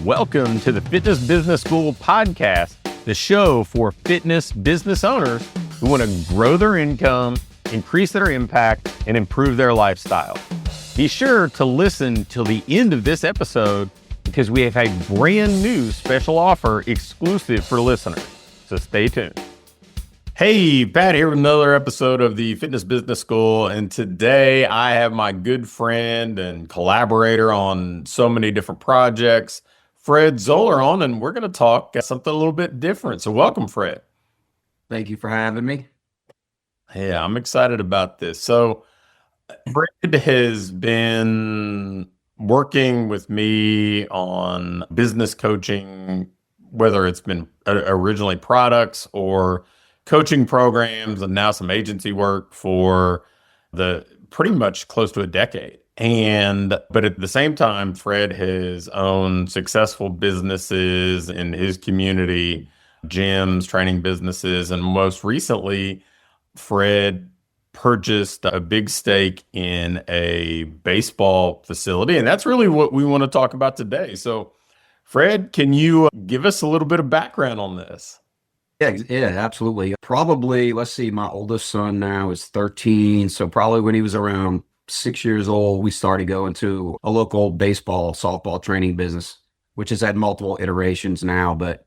Welcome to the Fitness Business School podcast, the show for fitness business owners who want to grow their income, increase their impact, and improve their lifestyle. Be sure to listen till the end of this episode because we have a brand new special offer exclusive for listeners. So stay tuned. Hey, Pat here with another episode of the Fitness Business School. And today I have my good friend and collaborator on so many different projects, Fred Zoller, on, and we're going to talk something a little bit different. So welcome, Fred. Thank you for having me. Yeah, I'm excited about this. So Fred has been working with me on business coaching, whether it's been originally products or coaching programs, and now some agency work for the pretty much close to a decade. But at the same time, Fred has owned successful businesses in his community, gyms, training businesses, and most recently, Fred purchased a big stake in a baseball facility, and that's really what we want to talk about today. So, Fred, can you give us a little bit of background on this? Yeah, absolutely. Probably, let's see, my oldest son now is 13. So probably when he was around 6 years old, we started going to a local baseball, softball training business, which has had multiple iterations now, but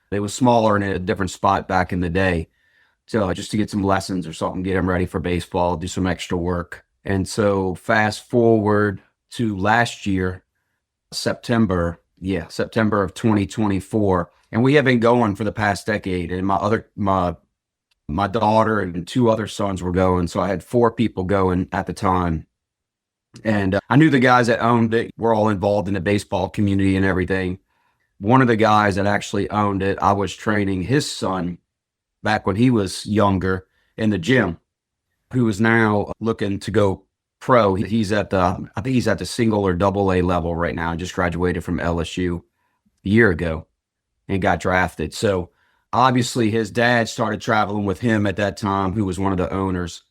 it was smaller and in a different spot back in the day. So just to get some lessons or something, get him ready for baseball, do some extra work. And so fast forward to last year, September of 2024. And we have been going for the past decade. And my daughter and two other sons were going. So I had four people going at the time. And I knew the guys that owned it were all involved in the baseball community and everything. One of the guys that actually owned it, I was training his son back when he was younger in the gym, who is now looking to go pro. He's at I think he's at the single or double A level right now. I just graduated from LSU a year ago and got drafted. So obviously his dad started traveling with him at that time, who was one of the owners.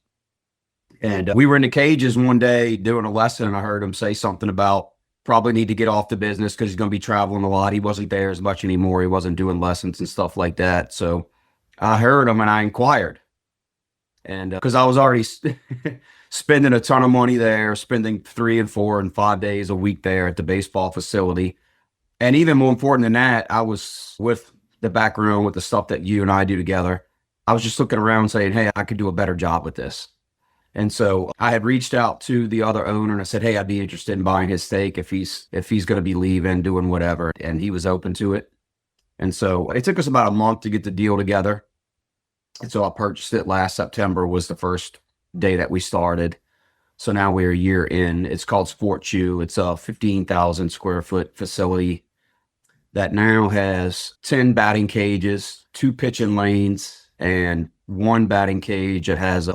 And we were in the cages one day doing a lesson, and I heard him say something about probably need to get off the business because he's going to be traveling a lot. He wasn't there as much anymore. He wasn't doing lessons and stuff like that. So I heard him and I inquired. And because I was already spending a ton of money there, spending 3 and 4 and 5 days a week there at the baseball facility. And even more important than that, I was with the background with the stuff that you and I do together. I was just looking around saying, hey, I could do a better job with this. And so I had reached out to the other owner and I said, hey, I'd be interested in buying his stake if he's going to be leaving, doing whatever. And he was open to it. And so it took us about a month to get the deal together. And so I purchased it last September was the first day that we started. So now we're a year in. It's called Sport Chew. It's a 15,000 square foot facility that now has 10 batting cages, 2 pitching lanes, and 1 batting cage that has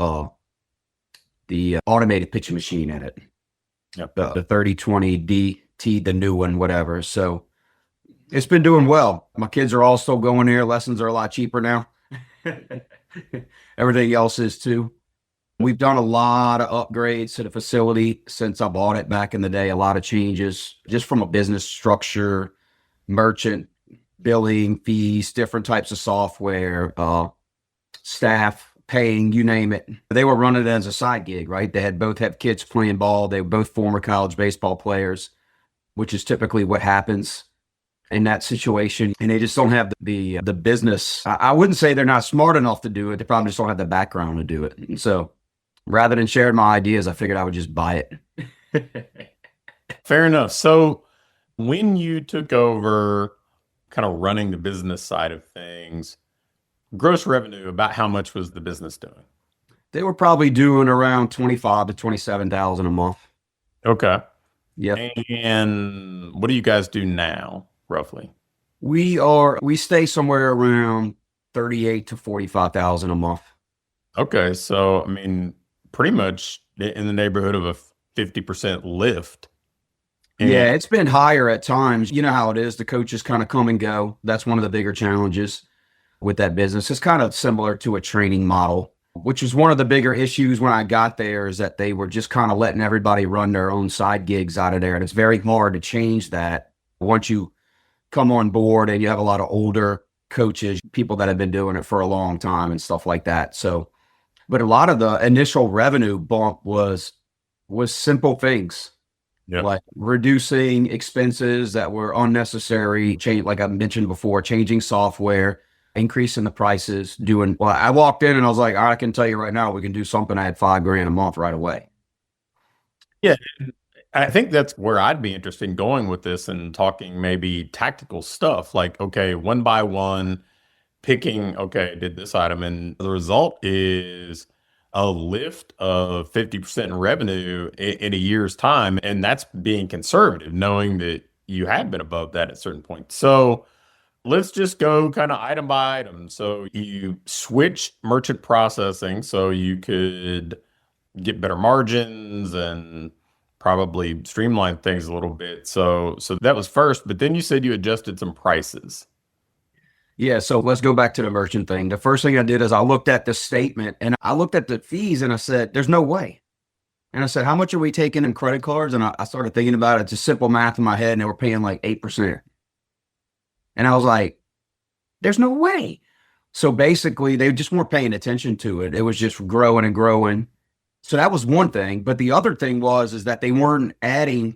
the automated pitching machine in it. Yep. The 3020 DT, the new one, whatever. So it's been doing well. My kids are all still going here. Lessons are a lot cheaper now. Everything else is too. We've done a lot of upgrades to the facility since I bought it back in the day. A lot of changes just from a business structure, merchant billing, fees, different types of software, staff paying, you name it. They were running it as a side gig, right? They both have kids playing ball. They were both former college baseball players, which is typically what happens in that situation. And they just don't have the business. I wouldn't say they're not smart enough to do it. They probably just don't have the background to do it. And so rather than sharing my ideas, I figured I would just buy it. Fair enough. So when you took over kind of running the business side of things, gross revenue, about how much was the business doing? They were probably doing around 25 to 27,000 a month. Okay. Yeah. And what do you guys do now, roughly? We stay somewhere around 38 to 45,000 a month. Okay. So, I mean, pretty much in the neighborhood of a 50% lift. Yeah, it's been higher at times. You know how it is. The coaches kind of come and go. That's one of the bigger challenges with that business. It's kind of similar to a training model. which was one of the bigger issues when I got there, is that they were just kind of letting everybody run their own side gigs out of there. And it's very hard to change that once you come on board and you have a lot of older coaches, people that have been doing it for a long time and stuff like that. So, but a lot of the initial revenue bump was simple things Yeah. like reducing expenses that were unnecessary, change like I mentioned before, changing software, increasing the prices, doing well. I walked in and I was like, I can tell you right now, we can do something. I had $5,000 a month right away. Yeah. I think that's where I'd be interested in going with this and talking maybe tactical stuff like, okay, one by one, picking, okay, did this item. And the result is a lift of 50% in revenue in a year's time. And that's being conservative, knowing that you have been above that at certain points. So let's just go kind of item by item. So you switch merchant processing so you could get better margins and probably streamline things a little bit. So that was first, but then you said you adjusted some prices. Yeah, so let's go back to the merchant thing. The first thing I did is I looked at the statement and I looked at the fees and I said, there's no way. And I said, how much are we taking in credit cards? And I started thinking about it, just simple math in my head, and they were paying like 8%. And I was like, there's no way. So basically, they just weren't paying attention to it. It was just growing and growing. So that was one thing. But the other thing was is that they weren't adding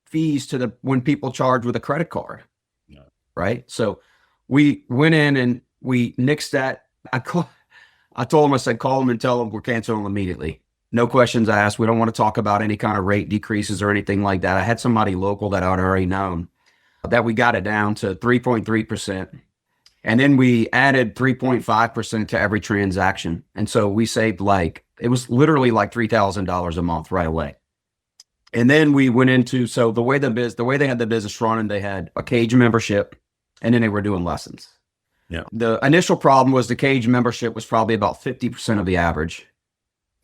fees to the when people charge with a credit card. Yeah. Right. So we went in and we nixed that. I told them, I said, call them and tell them we're canceling immediately. No questions asked. We don't want to talk about any kind of rate decreases or anything like that. I had somebody local that I'd already known that we got it down to 3.3%. And then we added 3.5% to every transaction. And so we saved it was literally like $3,000 a month right away. And then we went into, so the way they had the business running, they had a cage membership and then they were doing lessons. Yeah. The initial problem was the cage membership was probably about 50% of the average.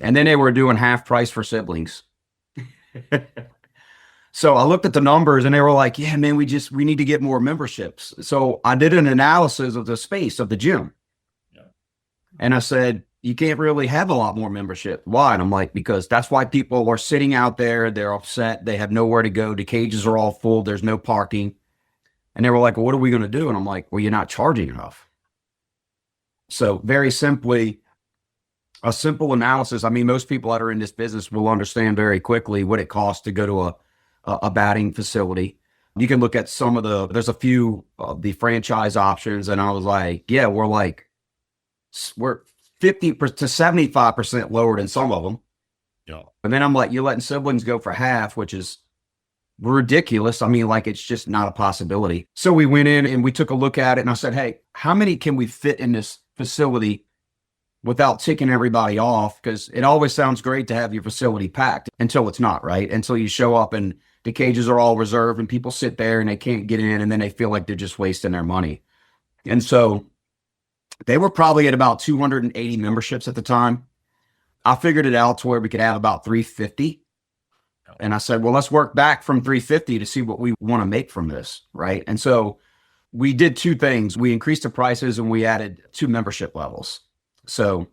And then they were doing half price for siblings. So I looked at the numbers and they were like, yeah, man, we need to get more memberships. So I did an analysis of the space of the gym. Yeah. And I said, you can't really have a lot more membership. Why? And I'm like, because that's why people are sitting out there. They're upset. They have nowhere to go. The cages are all full. There's no parking. And they were like, well, what are we going to do? And I'm like, well, you're not charging enough. So very simply, a simple analysis. I mean, most people that are in this business will understand very quickly what it costs to go to a batting facility. You can look at there's a few of the franchise options. And I was like, yeah, we're 50 to 75% lower than some of them. Yeah. And then I'm like, you're letting siblings go for half, which is ridiculous. I mean, it's just not a possibility. So we went in and we took a look at it and I said, hey, how many can we fit in this facility without ticking everybody off? Because it always sounds great to have your facility packed until it's not, right? Until you show up and the cages are all reserved and people sit there and they can't get in and then they feel like they're just wasting their money. And so they were probably at about 280 memberships at the time. I figured it out to where we could have about 350. And I said, well, let's work back from 350 to see what we want to make from this, right? And so we did two things. We increased the prices and we added 2 membership levels. So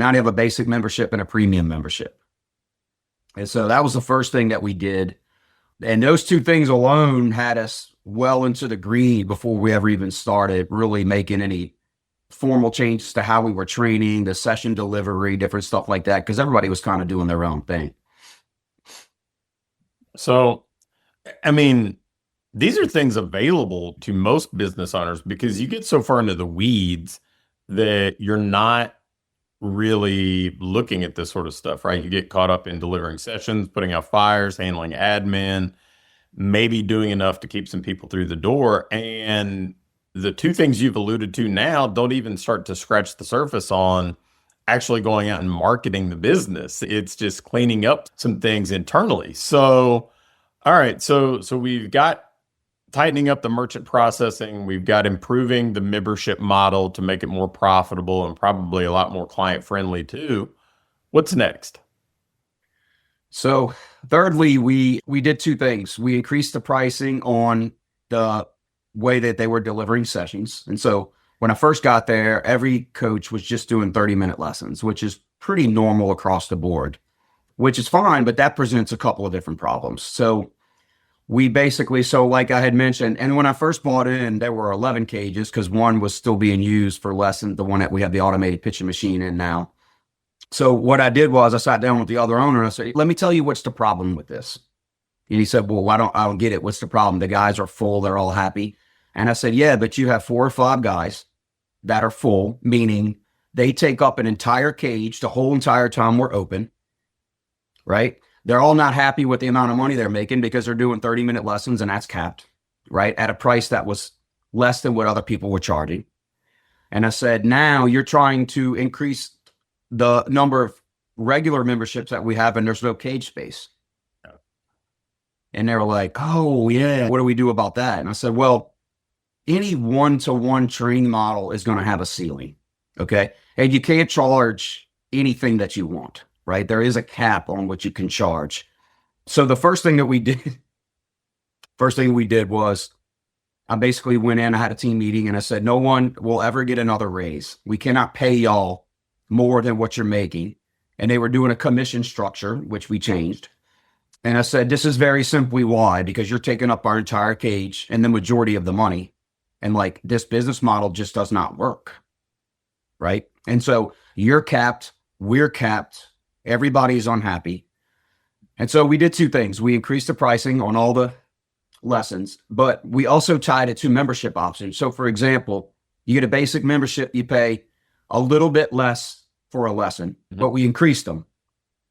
now you have a basic membership and a premium membership. And so that was the first thing that we did. And those 2 things alone had us well into the green before we ever even started really making any formal changes to how we were training, the session delivery, different stuff like that, because everybody was kind of doing their own thing. So, I mean, these are things available to most business owners because you get so far into the weeds that you're not really looking at this sort of stuff, right? You get caught up in delivering sessions, putting out fires, handling admin, maybe doing enough to keep some people through the door. And the 2 things you've alluded to now don't even start to scratch the surface on actually going out and marketing the business. It's just cleaning up some things internally. So, all right. So we've got tightening up the merchant processing. We've got improving the membership model to make it more profitable and probably a lot more client friendly too. What's next? So thirdly, we did 2 things. We increased the pricing on the way that they were delivering sessions. And so when I first got there, every coach was just doing 30-minute lessons, which is pretty normal across the board, which is fine, but that presents a couple of different problems. So we basically, so like I had mentioned, and when I first bought in, there were 11 cages because one was still being used for lessons, the one that we have the automated pitching machine in now. So what I did was I sat down with the other owner and I said, let me tell you what's the problem with this. And he said, well, I don't get it. What's the problem? The guys are full. They're all happy. And I said, yeah, but you have 4 or 5 guys that are full, meaning they take up an entire cage the whole entire time we're open, right? They're all not happy with the amount of money they're making because they're doing 30-minute lessons and that's capped, right? At a price that was less than what other people were charging. And I said, now you're trying to increase the number of regular memberships that we have and there's no cage space. And they were like, oh yeah, what do we do about that? And I said, well, any one-to-one training model is going to have a ceiling. Okay. And you can't charge anything that you want, right? There is a cap on what you can charge. So the first thing we did was I basically went in, I had a team meeting and I said, no one will ever get another raise. We cannot pay y'all more than what you're making. And they were doing a commission structure, which we changed. And I said, this is very simply why, because you're taking up our entire cage and the majority of the money. And like this business model just does not work. Right. And so you're capped, we're capped, everybody's unhappy. And so we did 2 things. We increased the pricing on all the lessons, but we also tied it to membership options. So for example, you get a basic membership, you pay a little bit less for a lesson, but we increased them.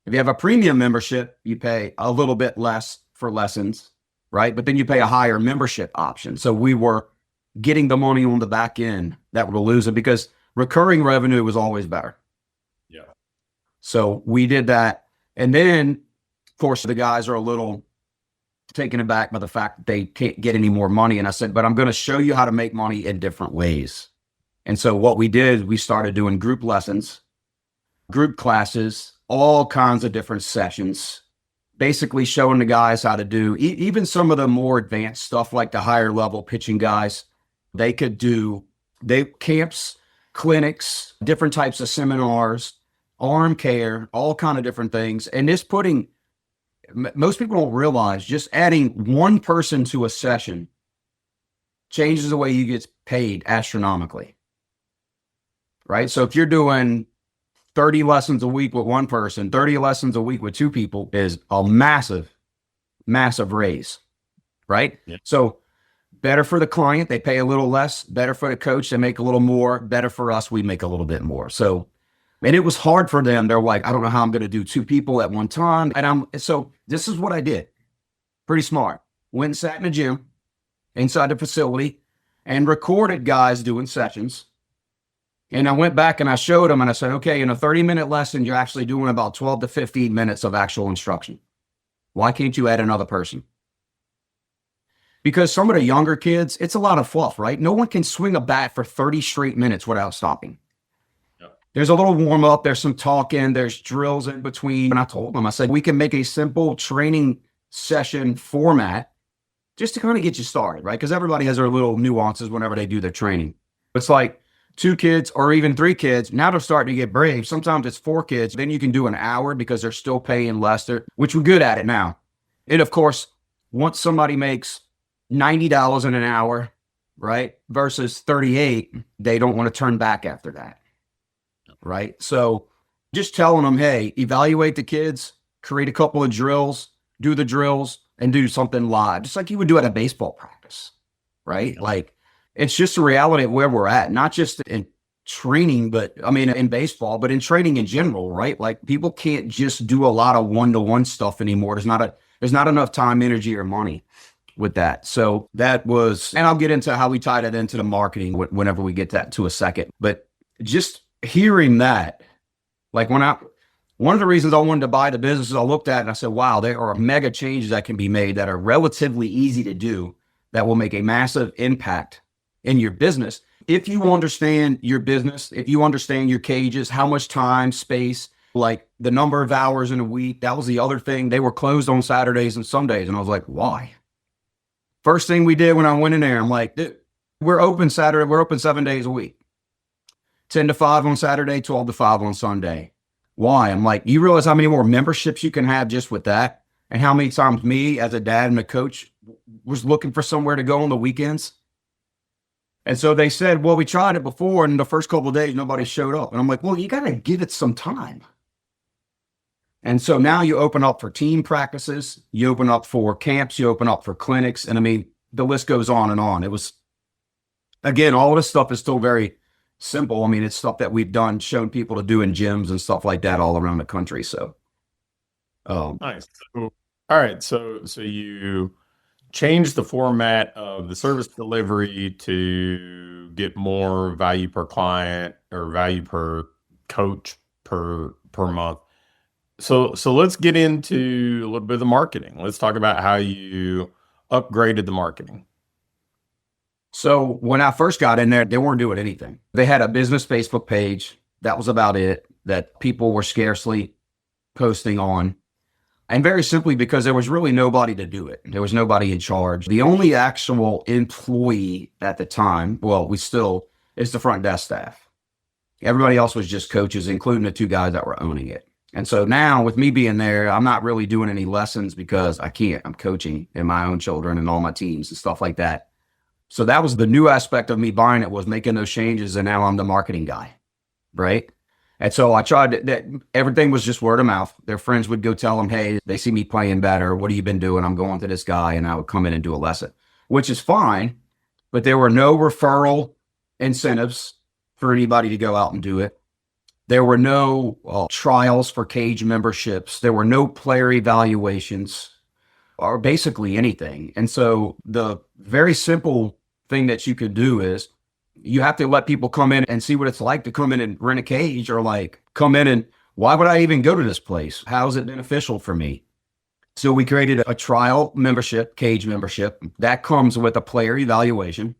If you have a premium membership, you pay a little bit less for lessons, right? But then you pay a higher membership option. So we were getting the money on the back end that we're losing because recurring revenue was always better. Yeah. So we did that. And then, of course, the guys are a little taken aback by the fact that they can't get any more money. And I said, but I'm going to show you how to make money in different ways. And so what we did, we started doing group lessons, group classes, all kinds of different sessions, basically showing the guys how to do even some of the more advanced stuff like the higher level pitching guys. They could do camps, clinics, different types of seminars, arm care, all kind of different things. And most people don't realize just adding one person to a session changes the way you get paid astronomically. Right? So if you're doing 30 lessons a week with one person, 30 lessons a week with 2 people is a massive, massive raise, right? Yeah. So better for the client, they pay a little less, better for the coach, they make a little more, better for us, we make a little bit more. So, and it was hard for them. They're like, I don't know how I'm going to do 2 people at one time. So this is what I did. Pretty smart. Went and sat in a gym inside the facility and recorded guys doing sessions. And I went back and I showed them and I said, okay, in a 30-minute lesson, you're actually doing about 12 to 15 minutes of actual instruction. Why can't you add another person? Because some of the younger kids, it's a lot of fluff, right? No one can swing a bat for 30 straight minutes without stopping. Yep. There's a little warm up, there's some talking, there's drills in between. And I told them, I said, we can make a simple training session format just to kind of get you started, right? Because everybody has their little nuances whenever they do their training. It's like 2 kids or even 3 kids. Now they're starting to get brave. Sometimes it's 4 kids. Then you can do an hour because they're still paying less, which we're good at it now. And of course, once somebody makes $90 in an hour, right, versus 38, they don't want to turn back after that, right? So just telling them, hey, evaluate the kids, create a couple of drills, do the drills, and do something live, just like you would do at a baseball practice, right? Like, it's just a reality of where we're at, not just in training, but I mean, in baseball, but in training in general, right? Like people can't just do a lot of one-to-one stuff anymore. There's not enough time, energy, or money with that. So that was, and I'll get into how we tie that into the marketing whenever we get that to a second. But just hearing that, like one of the reasons I wanted to buy the business is I looked at it and I said, wow, there are mega changes that can be made that are relatively easy to do that will make a massive impact in your business. If you understand your business, if you understand your cages, how much time, space, like the number of hours in a week, that was the other thing. They were closed on Saturdays and Sundays. And I was like, why? First thing we did when I went in there, I'm like, dude, we're open Saturday. We're open 7 days a week. 10 to 5 on Saturday, 12 to 5 on Sunday. Why? I'm like, you realize how many more memberships you can have just with that? And how many times me as a dad and a coach was looking for somewhere to go on the weekends. And so they said, well, we tried it before, and the first couple of days, nobody showed up. And I'm like, well, you got to give it some time. And so now you open up for team practices, you open up for camps, you open up for clinics. And I mean, the list goes on and on. It was, again, all of this stuff is still very simple. I mean, it's stuff that we've done, shown people to do in gyms and stuff like that all around the country. So, Nice. So, all right. So you change the format of the service delivery to get more value per client or value per coach per month. So let's get into a little bit of the marketing. Let's talk about how you upgraded the marketing. so when I first got in there, they weren't doing anything. They had a business Facebook page. That was about it, that people were scarcely posting on. And very simply because there was really nobody to do it. There was nobody in charge. The only actual employee at the time, well, we still, is the front desk staff. Everybody else was just coaches, including the two guys that were owning it. And so now with me being there, I'm not really doing any lessons because I can't. I'm coaching in my own children and all my teams and stuff like that. So that was the new aspect of me buying it, was making those changes. And now I'm the marketing guy, right? And so I tried that. Everything was just word of mouth. Their friends would go tell them, hey, they see me playing better. What have you been doing? I'm going to this guy. And I would come in and do a lesson, which is fine. But there were no referral incentives for anybody to go out and do it. There were no trials for cage memberships. There were no player evaluations or basically anything. And so the very simple thing that you could do is you have to let people come in and see what it's like to come in and rent a cage, or like come in and why would I even go to this place? How is it beneficial for me? So we created a trial membership, cage membership, that comes with a player evaluation,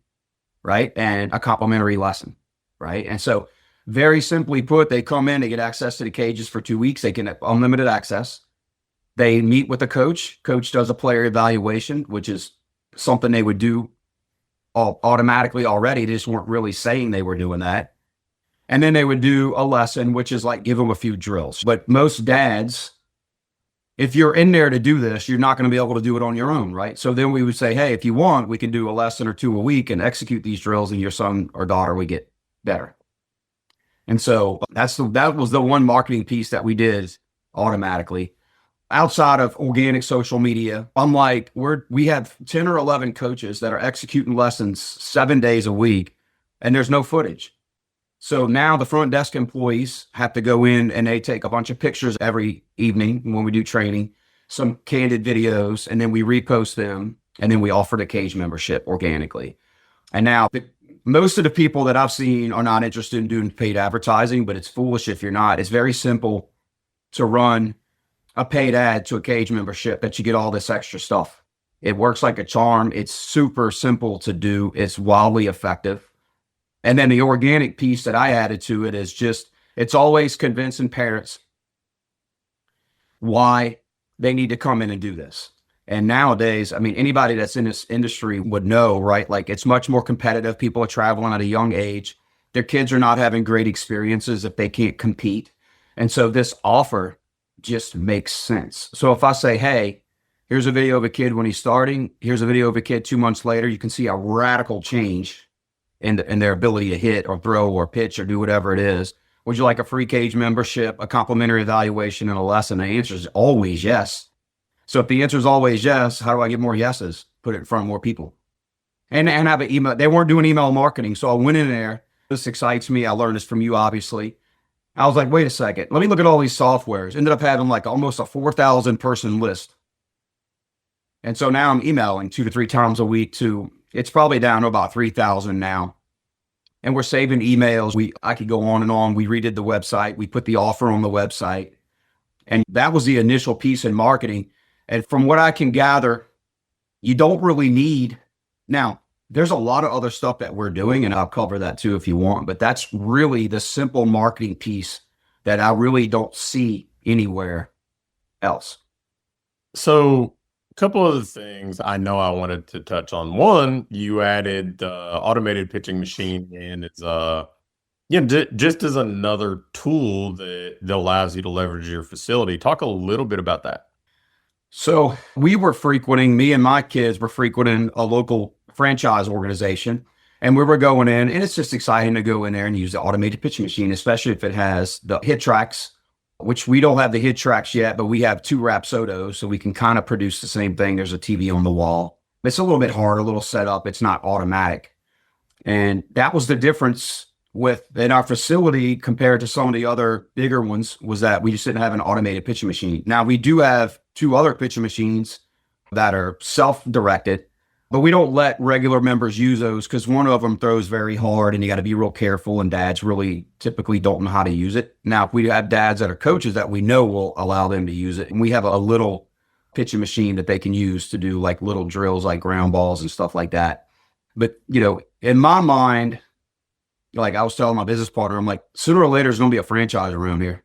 right? And a complimentary lesson, right? And so very simply put, they come in, they get access to the cages for 2 weeks. They can have unlimited access. They meet with the coach. Coach does a player evaluation, which is something they would do automatically already. They just weren't really saying they were doing that. And then they would do a lesson, which is like give them a few drills. But most dads, if you're in there to do this, you're not going to be able to do it on your own, right? So then we would say, hey, if you want, we can do a lesson or two a week and execute these drills, and your son or daughter would get better. And so that was the one marketing piece that we did automatically. Outside of organic social media, I'm like, we have 10 or 11 coaches that are executing lessons 7 days a week, and there's no footage. So now the front desk employees have to go in and they take a bunch of pictures every evening when we do training, some candid videos, and then we repost them, and then we offer the cage membership organically. And now most of the people that I've seen are not interested in doing paid advertising, but it's foolish if you're not. It's very simple to run a paid ad to a cage membership that you get all this extra stuff. It works like a charm. It's super simple to do. It's wildly effective. And then the organic piece that I added to it is just, it's always convincing parents why they need to come in and do this. And nowadays, I mean, anybody that's in this industry would know, right? Like, it's much more competitive. People are traveling at a young age. Their kids are not having great experiences if they can't compete. And so this offer just makes sense. So if I say, hey, here's a video of a kid when he's starting, here's a video of a kid 2 months later, you can see a radical change in their ability to hit or throw or pitch or do whatever it is. Would you like a free cage membership, a complimentary evaluation, and a lesson? The answer is always yes. So if the answer is always yes, how do I get more yeses? Put it in front of more people. And have an email. They weren't doing email marketing. So I went in there. This excites me. I learned this from you, obviously. I was like, wait a second. Let me look at all these softwares. Ended up having like almost a 4,000 person list. And so now I'm emailing 2 to 3 times a week to, it's probably down to about 3,000 now. And we're saving emails. I could go on and on. We redid the website. We put the offer on the website. And that was the initial piece in marketing. And from what I can gather, you don't really need, now, there's a lot of other stuff that we're doing, and I'll cover that too if you want, but that's really the simple marketing piece that I really don't see anywhere else. So a couple of the things I know I wanted to touch on. One, you added the automated pitching machine in as just as another tool that allows you to leverage your facility. Talk a little bit about that. So me and my kids were frequenting a local franchise organization, and we were going in, and it's just exciting to go in there and use the automated pitching machine, especially if it has the hit tracks, which we don't have the hit tracks yet, but we have two Rapsodos, so we can kind of produce the same thing. There's a TV on the wall. It's a little bit hard, a little setup. It's not automatic. And that was the difference in our facility compared to some of the other bigger ones, was that we just didn't have an automated pitching machine. Now we do have two other pitching machines that are self-directed, but we don't let regular members use those because one of them throws very hard and you got to be real careful, and dads really typically don't know how to use it. Now, if we have dads that are coaches that we know will allow them to use it, and we have a little pitching machine that they can use to do like little drills like ground balls and stuff like that. But, in my mind, like I was telling my business partner, I'm like, sooner or later, there's going to be a franchise around here.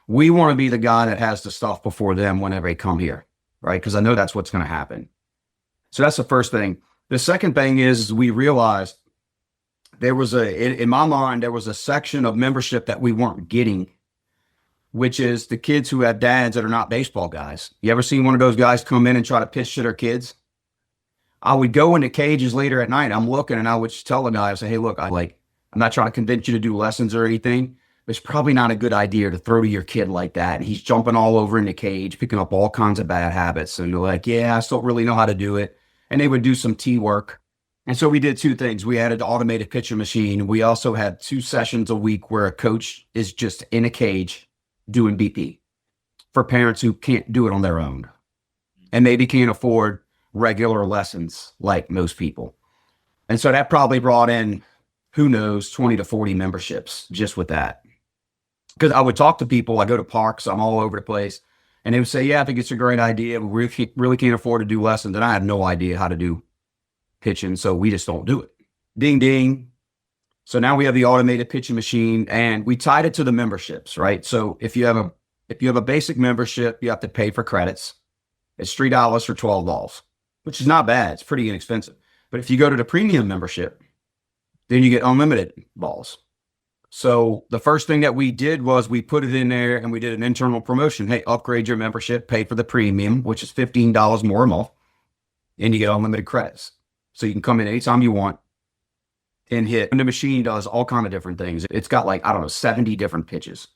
We want to be the guy that has the stuff before them whenever they come here, right? Because I know that's what's going to happen. So that's the first thing. The second thing is we realized in my mind, there was a section of membership that we weren't getting, which is the kids who have dads that are not baseball guys. You ever seen one of those guys come in and try to pitch to their kids? I would go into cages later at night. I'm looking and I would just tell the guy, I say, hey, look, I'm not trying to convince you to do lessons or anything. It's probably not a good idea to throw to your kid like that. And he's jumping all over in the cage, picking up all kinds of bad habits. And they're like, yeah, I still don't really know how to do it. And they would do some T work. And so we did two things. We added the automated pitcher machine. We also had 2 sessions a week where a coach is just in a cage doing BP for parents who can't do it on their own and maybe can't afford regular lessons like most people. And so that probably brought in, who knows, 20 to 40 memberships just with that. Because I would talk to people, I go to parks, I'm all over the place, and they would say, yeah, I think it's a great idea. We really can't afford to do lessons. And I have no idea how to do pitching, so we just don't do it. Ding, ding. So now we have the automated pitching machine, and we tied it to the memberships, right? So if you have a basic membership, you have to pay for credits. It's $3 for 12 balls, which is not bad. It's pretty inexpensive. But if you go to the premium membership, then you get unlimited balls. So the first thing that we did was we put it in there and we did an internal promotion. Hey, upgrade your membership, pay for the premium, which is $15 more a month, and you get unlimited credits. So you can come in anytime you want and hit. And the machine does all kind of different things. It's got 70 different pitches.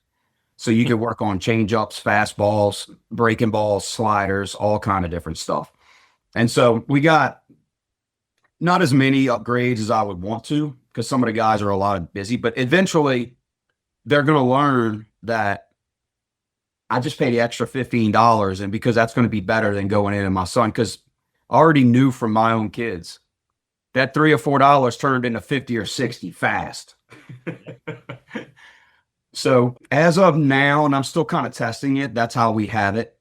So you can work on change-ups, fastballs, breaking balls, sliders, all kind of different stuff. And so we got not as many upgrades as I would want to, because some of the guys are a lot busy, but eventually they're going to learn that I just pay the extra $15, and because that's going to be better than going in and my son, because I already knew from my own kids that $3 or $4 turned into 50 or 60 fast. So as of now, and I'm still kind of testing it, that's how we have it.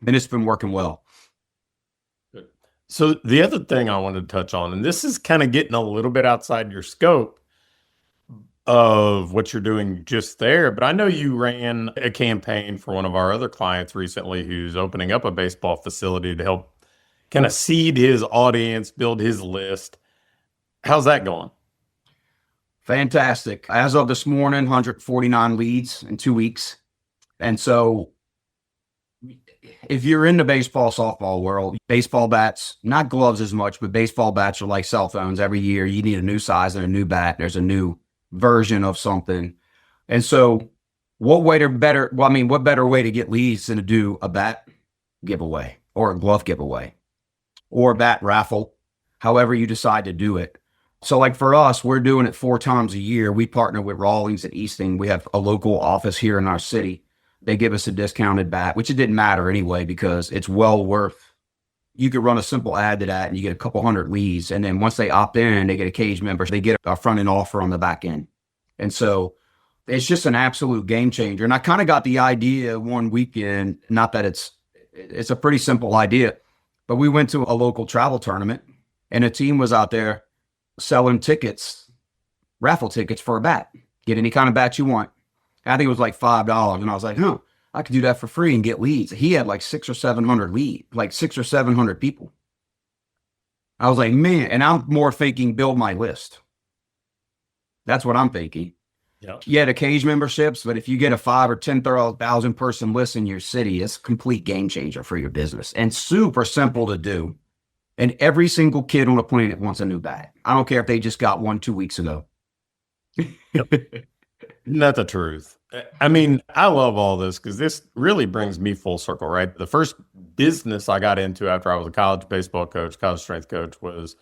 And it's been working well. So the other thing I wanted to touch on, and this is kind of getting a little bit outside your scope of what you're doing just there, but I know you ran a campaign for one of our other clients recently who's opening up a baseball facility to help kind of seed his audience, build his list. How's that going? Fantastic. As of this morning, 149 leads in 2 weeks. And so if you're in the baseball, softball world, baseball bats, not gloves as much, but baseball bats are like cell phones. Every year you need a new size and a new bat. There's a new version of something. And so what better way to get leads than to do a bat giveaway or a glove giveaway or a bat raffle, however you decide to do it. So like for us, we're doing it 4 times a year. We partner with Rawlings and Easting. We have a local office here in our city. They give us a discounted bat, which it didn't matter anyway, because it's well worth. You could run a simple ad to that and you get a couple hundred leads. And then once they opt in, they get a cage member. They get a front end offer on the back end. And so it's just an absolute game changer. And I kind of got the idea one weekend, not that it's a pretty simple idea, but we went to a local travel tournament and a team was out there selling tickets, raffle tickets for a bat. Get any kind of bat you want. I think it was like $5. And I was like, I could do that for free and get leads. He had like 600 or 700 leads, like 600 or 700 people. I was like, man, and I'm more thinking build my list. That's what I'm thinking. Yeah. You had cage memberships, but if you get a 5 or 10,000 person list in your city, it's a complete game changer for your business and super simple to do. And every single kid on the planet wants a new bat. I don't care if they just got one 2 weeks ago. Not the truth. I mean, I love all this because this really brings me full circle, right? The first business I got into after I was a college baseball coach, college strength coach, was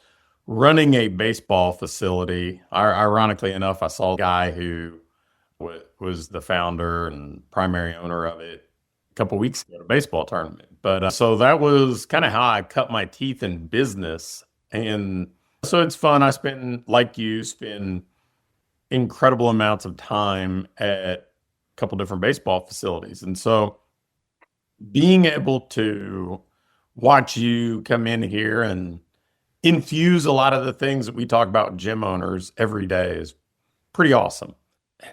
running a baseball facility. Ironically enough, I saw a guy who was the founder and primary owner of it a couple weeks ago at a baseball tournament. But so that was kind of how I cut my teeth in business. And so it's fun. I spend, like you, spend incredible amounts of time at a couple different baseball facilities. And so being able to watch you come in here and infuse a lot of the things that we talk about with gym owners every day is pretty awesome.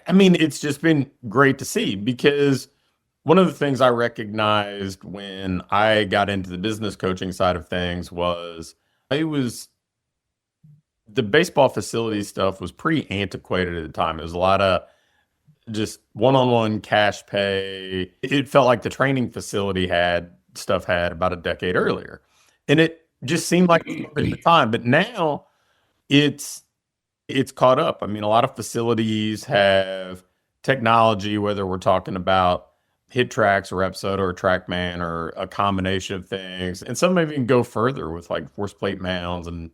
I mean, it's just been great to see because one of the things I recognized when I got into the business coaching side of things was it was the baseball facility stuff was pretty antiquated at the time. It was a lot of just one-on-one cash pay. It felt like the training facility had about a decade earlier. And it just seemed like at the time. But now it's caught up. I mean, a lot of facilities have technology, whether we're talking about hit tracks or episode or TrackMan or a combination of things. And some even go further with like force plate mounds and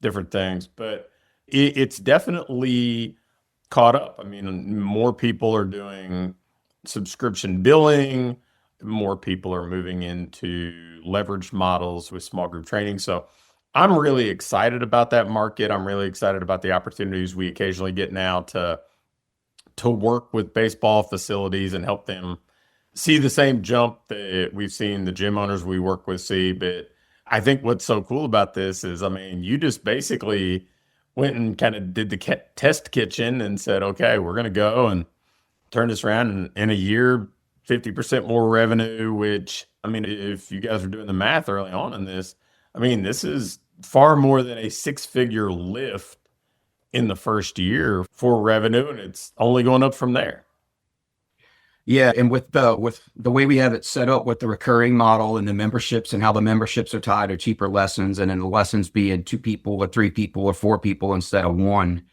different things. But it's definitely caught up. I mean, more people are doing subscription billing, more people are moving into leveraged models with small group training. So I'm really excited about that market. I'm really excited about the opportunities we occasionally get now to work with baseball facilities and help them see the same jump that we've seen the gym owners we work with see. But I think what's so cool about this is, I mean, you just basically went and kind of did the test kitchen and said, okay, we're going to go and turn this around in a year, 50% more revenue, which, I mean, if you guys are doing the math early on in this, I mean, this is far more than a six-figure lift in the first year for revenue, and it's only going up from there. Yeah, and with the way we have it set up with the recurring model and the memberships and how the memberships are tied to cheaper lessons, and then the lessons being 2 people or 3 people or 4 people instead of one,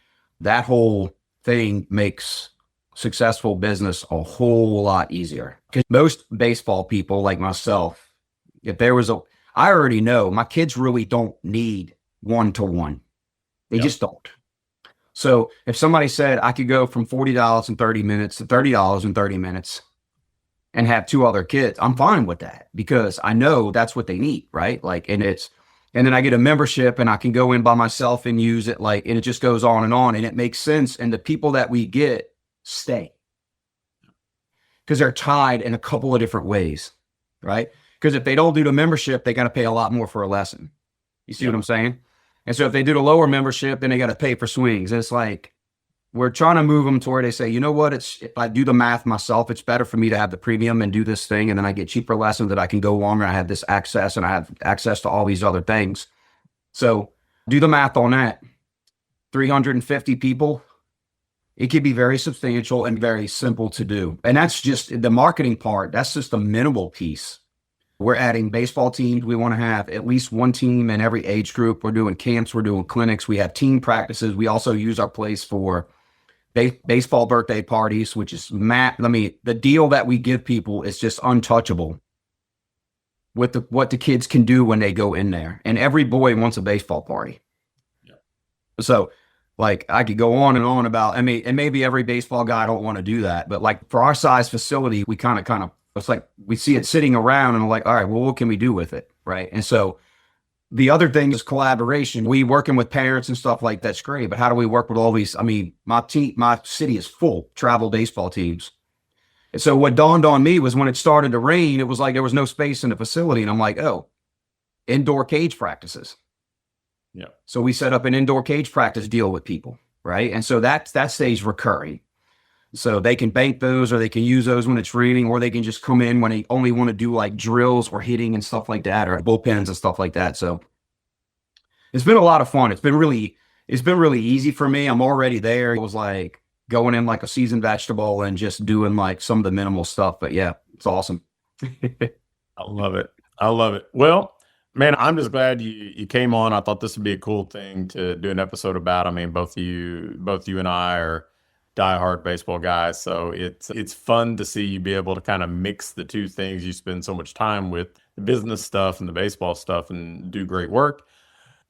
that whole thing makes successful business a whole lot easier. Because most baseball people like myself, if there was I already know my kids really don't need one-to-one. They just don't. So if somebody said I could go from $40 in 30 minutes to $30 in 30 minutes and have 2 other kids, I'm fine with that because I know that's what they need, right? Like, and then I get a membership and I can go in by myself and use it, like, and it just goes on and it makes sense. And the people that we get stay because they're tied in a couple of different ways, right? Because if they don't do the membership, they got to pay a lot more for a lesson. You see what I'm saying? And so if they do the lower membership, then they got to pay for swings. And it's like, we're trying to move them to where they say, you know what? If I do the math myself, it's better for me to have the premium and do this thing. And then I get cheaper lessons that I can go longer. I have this access and I have access to all these other things. So do the math on that. 350 people, it could be very substantial and very simple to do. And that's just the marketing part. That's just a minimal piece. We're adding baseball teams. We want to have at least one team in every age group. We're doing camps. We're doing clinics. We have team practices. We also use our place for baseball birthday parties, which is the deal that we give people is just untouchable with what the kids can do when they go in there. And every boy wants a baseball party. Yeah. So like I could go on and on about, I mean, and maybe every baseball guy don't want to do that, but like for our size facility, we kind of it's like we see it sitting around and we're like, all right, well, what can we do with it? Right. And so the other thing is collaboration. We working with parents and stuff like that's great. But how do we work with all these? I mean, my city is full travel baseball teams. And so what dawned on me was when it started to rain, it was like there was no space in the facility. And I'm like, oh, indoor cage practices. Yeah. So we set up an indoor cage practice deal with people. Right. And so that stays recurring. So they can bank those or they can use those when it's raining, or they can just come in when they only want to do like drills or hitting and stuff like that, or bullpens and stuff like that. So it's been a lot of fun. It's been really easy for me. I'm already there. It was like, going in like a seasoned vegetable and just doing like some of the minimal stuff. But yeah, it's awesome. I love it. I love it. Well, man, I'm just glad you came on. I thought this would be a cool thing to do an episode about. I mean, both you and I are diehard baseball guys, so it's fun to see you be able to kind of mix the two things. You spend so much time with the business stuff and the baseball stuff and do great work.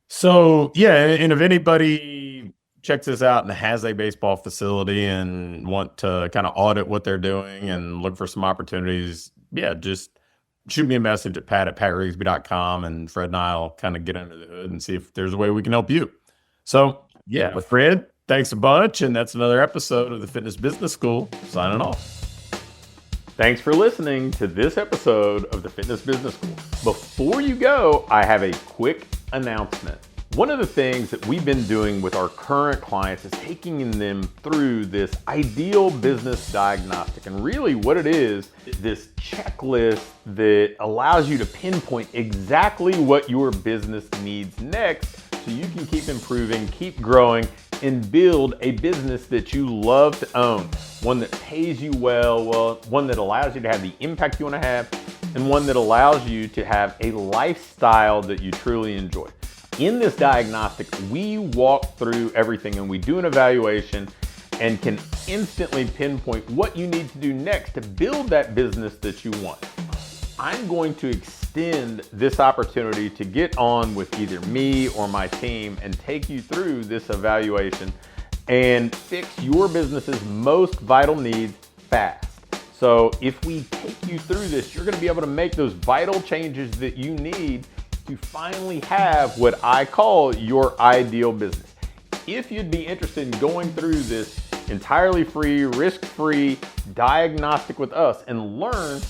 So yeah, and if anybody checks this out and has a baseball facility and want to kind of audit what they're doing and look for some opportunities, yeah, just shoot me a message at pat@rigsby.com, and Fred and I'll kind of get under the hood and see if there's a way we can help you. So yeah, with Fred, thanks a bunch. And that's another episode of the Fitness Business School signing off. Thanks for listening to this episode of the Fitness Business School. Before you go, I have a quick announcement. One of the things that we've been doing with our current clients is taking them through this ideal business diagnostic. And really what it is this checklist that allows you to pinpoint exactly what your business needs next so you can keep improving, keep growing, and build a business that you love to own. One that pays you well, one that allows you to have the impact you want to have, and one that allows you to have a lifestyle that you truly enjoy. In this diagnostic, we walk through everything and we do an evaluation and can instantly pinpoint what you need to do next to build that business that you want. I'm going to extend this opportunity to get on with either me or my team and take you through this evaluation and fix your business's most vital needs fast. So if we take you through this, you're going to be able to make those vital changes that you need to finally have what I call your ideal business. If you'd be interested in going through this entirely free, risk-free diagnostic with us and learn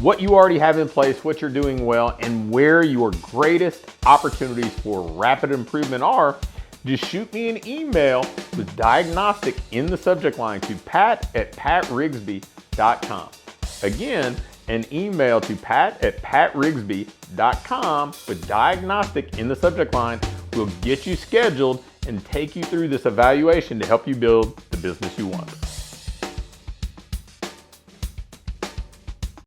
what you already have in place, what you're doing well, and where your greatest opportunities for rapid improvement are, just shoot me an email with diagnostic in the subject line to pat@patrigsby.com. Again, an email to pat@patrigsby.com with diagnostic in the subject line will get you scheduled and take you through this evaluation to help you build the business you want.